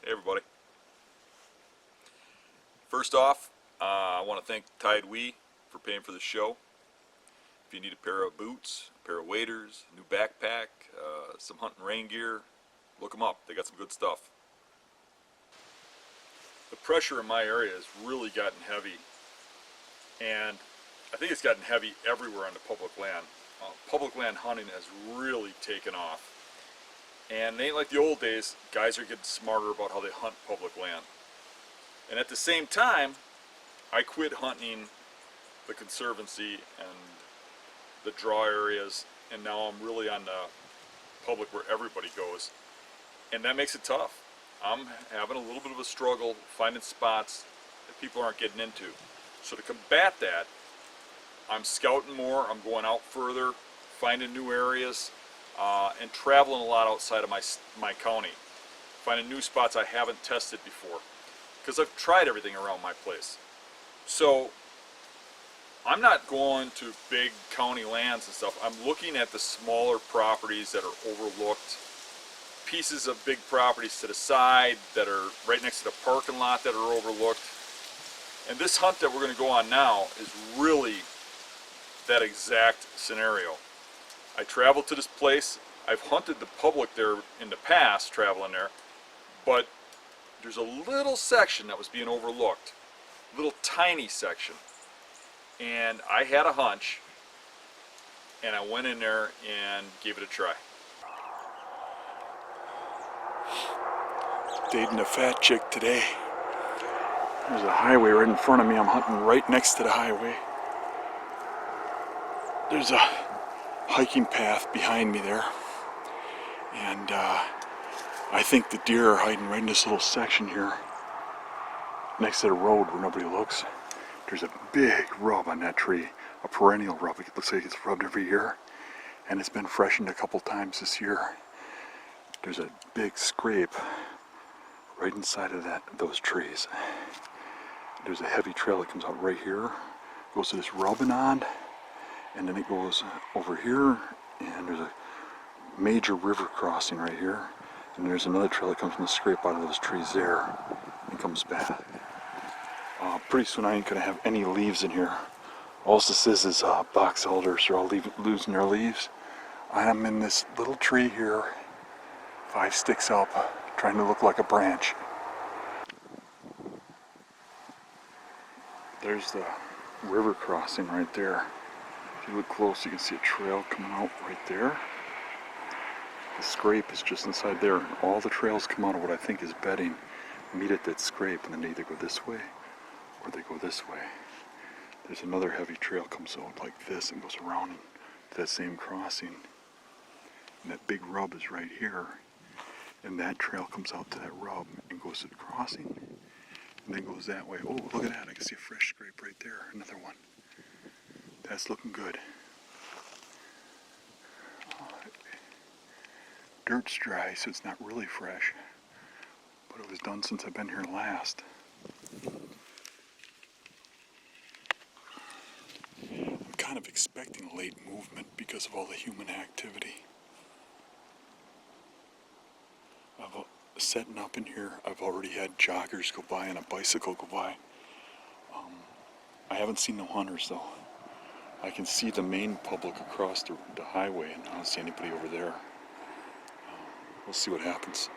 Hey everybody. First off, I want to thank Tide We for paying for the show. If you need a pair of boots, a pair of waders, a new backpack, some hunting rain gear, look them up. They got some good stuff. The pressure in my area has really gotten heavy, and I think it's gotten heavy everywhere on the public land. Public land hunting has really taken off. And it ain't like the old days. Guys are getting smarter about how they hunt public land. And at the same time, I quit hunting the conservancy and the draw areas, and now I'm really on the public where everybody goes. And that makes it tough. I'm having a little bit of a struggle finding spots that people aren't getting into. So to combat that, I'm scouting more, I'm going out further, finding new areas, and traveling a lot outside of my county, finding new spots I haven't tested before, because I've tried everything around my place. So I'm not going to big county lands and stuff. I'm looking at the smaller properties that are overlooked, pieces of big properties to the side that are right next to the parking lot that are overlooked. And this hunt that we're going to go on now is really that exact scenario. I traveled to this place. I've hunted the public there in the past, traveling there, but there's a little section that was being overlooked, little tiny section, and I had a hunch, and I went in there and gave it a try. Dating a fat chick today. There's a highway right in front of me. I'm hunting right next to the highway. There's a hiking path behind me there, and I think the deer are hiding right in this little section here next to the road where nobody looks. There's a big rub on that tree, a perennial rub. It looks like it's rubbed every year, and it's been freshened a couple times this year. There's a big scrape right inside of those trees. There's a heavy trail that comes out right here, goes to this rubbing on, and then it goes over here, and there's a major river crossing right here, and there's another trail that comes from the scrape out of those trees there and comes back. Pretty soon I ain't gonna have any leaves in here. All this is box elders. They're all losing their leaves. I'm in this little tree here, 5 sticks up, trying to look like a branch. There's the river crossing right there. If you look close, you can see a trail coming out right there. The scrape is just inside there, and all the trails come out of what I think is bedding, meet at that scrape, and then they either go this way or they go this way. There's another heavy trail comes out like this and goes around to that same crossing. And that big rub is right here, and that trail comes out to that rub and goes to the crossing, and then goes that way. Oh, look at that, I can see a fresh scrape right there, another one. That's looking good. Dirt's dry, so it's not really fresh, but it was done since I've been here last. I'm kind of expecting a late movement because of all the human activity. Setting up in here, I've already had joggers go by and a bicycle go by. I haven't seen no hunters though. I can see the main public across the highway, and I don't see anybody over there. We'll see what happens.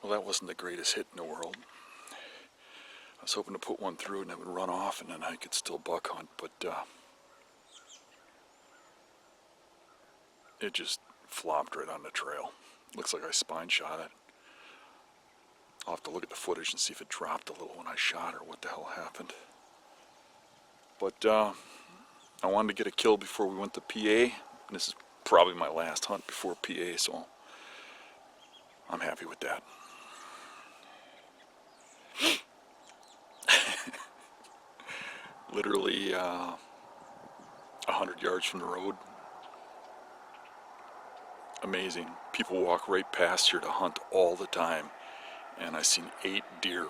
Well, that wasn't the greatest hit in the world. I was hoping to put one through and it would run off and then I could still buck hunt, but it just flopped right on the trail. Looks like I spine shot it. I'll have to look at the footage and see if it dropped a little when I shot or what the hell happened. But I wanted to get a kill before we went to PA. And this is probably my last hunt before PA, so I'm happy with that. Literally 100 yards from the road. Amazing. People walk right past here to hunt all the time. And I seen 8 deer.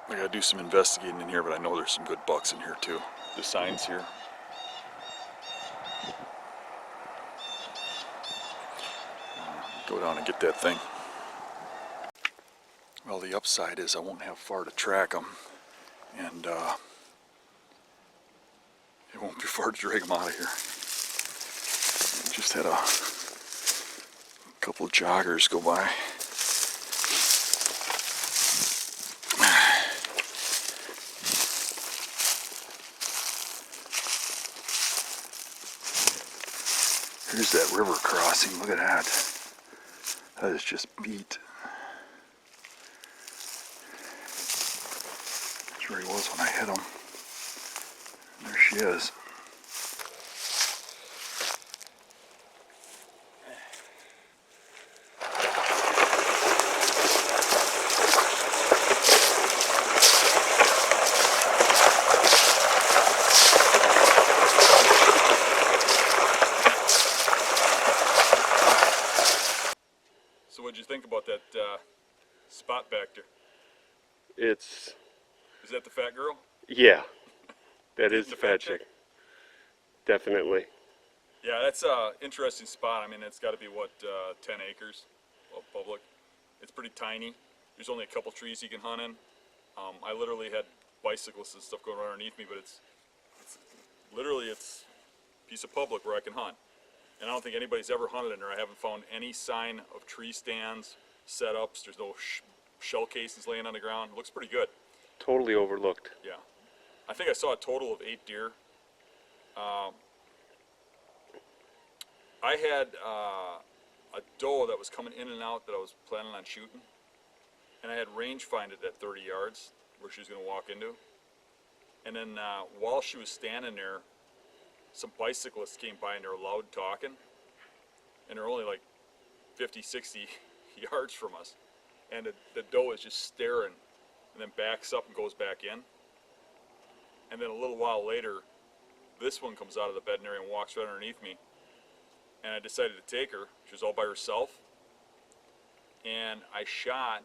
I gotta do some investigating in here, but I know there's some good bucks in here too. The signs here. Go down and get that thing. Well, the upside is I won't have far to track them, and it won't be far to drag them out of here. Just had a couple of joggers go by. Here's that river crossing. Look at that. That is just beat. That's where he was when I hit him. There she is. So what'd you think about that spot back there? It's, Is that the fat girl? yeah, that is The the fat fat chick? chick. Definitely. Yeah, that's a interesting spot. I mean, it's got to be what 10 acres of public. It's pretty tiny. There's only a couple trees you can hunt in. I literally had bicyclists and stuff going underneath me, but it's literally a piece of public where I can hunt. And I don't think anybody's ever hunted in there. I haven't found any sign of tree stands, setups. There's no shell cases laying on the ground. It looks pretty good. Totally overlooked. Yeah. I think I saw a total of 8 deer. I had a doe that was coming in and out that I was planning on shooting. And I had rangefind it at 30 yards where she was going to walk into. And then while she was standing there, some bicyclists came by and they were loud talking. And they're only like 50, 60 yards from us. And the doe is just staring and then backs up and goes back in. And then a little while later, this one comes out of the bedding area and walks right underneath me. And I decided to take her. She was all by herself. And I shot,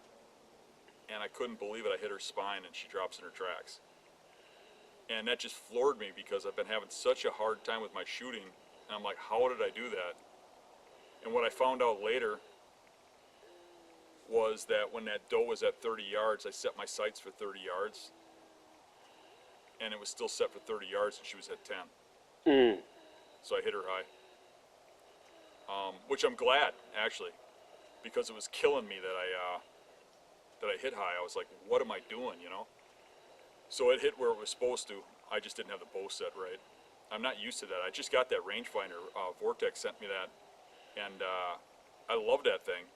and I couldn't believe it. I hit her spine, and she drops in her tracks. And that just floored me because I've been having such a hard time with my shooting. And I'm like, how did I do that? And what I found out later was that when that doe was at 30 yards, I set my sights for 30 yards. And it was still set for 30 yards, and she was at 10. So I hit her high. Which I'm glad, actually, because it was killing me that I hit high. I was like, what am I doing, you know? So it hit where it was supposed to. I just didn't have the bow set right. I'm not used to that. I just got that rangefinder. Vortex sent me that, and I love that thing.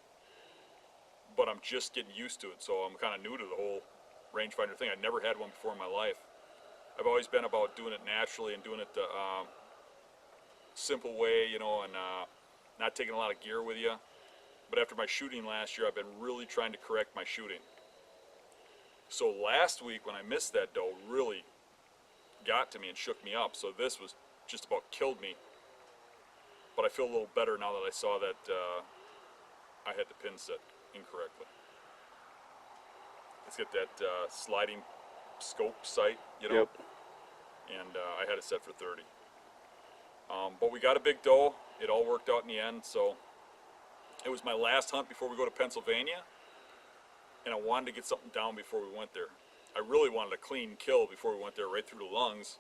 But I'm just getting used to it, so I'm kind of new to the whole rangefinder thing. I'd never had one before in my life. I've always been about doing it naturally and doing it the simple way, you know, and not taking a lot of gear with you. But after my shooting last year, I've been really trying to correct my shooting. So last week when I missed that doe, really got to me and shook me up. So this was just about killed me. But I feel a little better now that I saw that I had the pin set incorrectly. Let's get that sliding scope sight, you know. Yep. And I had it set for 30. But we got a big doe. It all worked out in the end. So it was my last hunt before we go to Pennsylvania, and I wanted to get something down before we went there. I really wanted a clean kill before we went there, right through the lungs,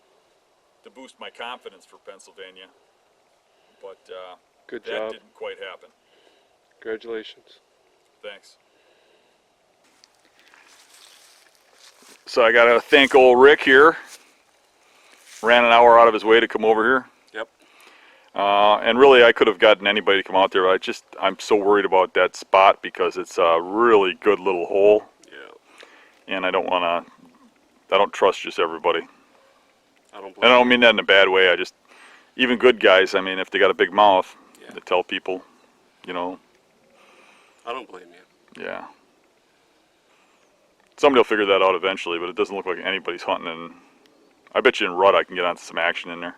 to boost my confidence for Pennsylvania. But Good that job. didn't quite happen. Congratulations. Thanks. So I gotta thank old Rick here. Ran an hour out of his way to come over here. Yep. And really, I could have gotten anybody to come out there. I'm so worried about that spot because it's a really good little hole, Yeah. and I don't trust just everybody. I don't And I blame don't mean that in a bad way. Even good guys, I mean, if they got a big mouth, Yeah. they tell people, you know, you. I don't blame you. yeah. Somebody will figure that out eventually, but it doesn't look like anybody's hunting, and I bet you in rut I can get on some action in there.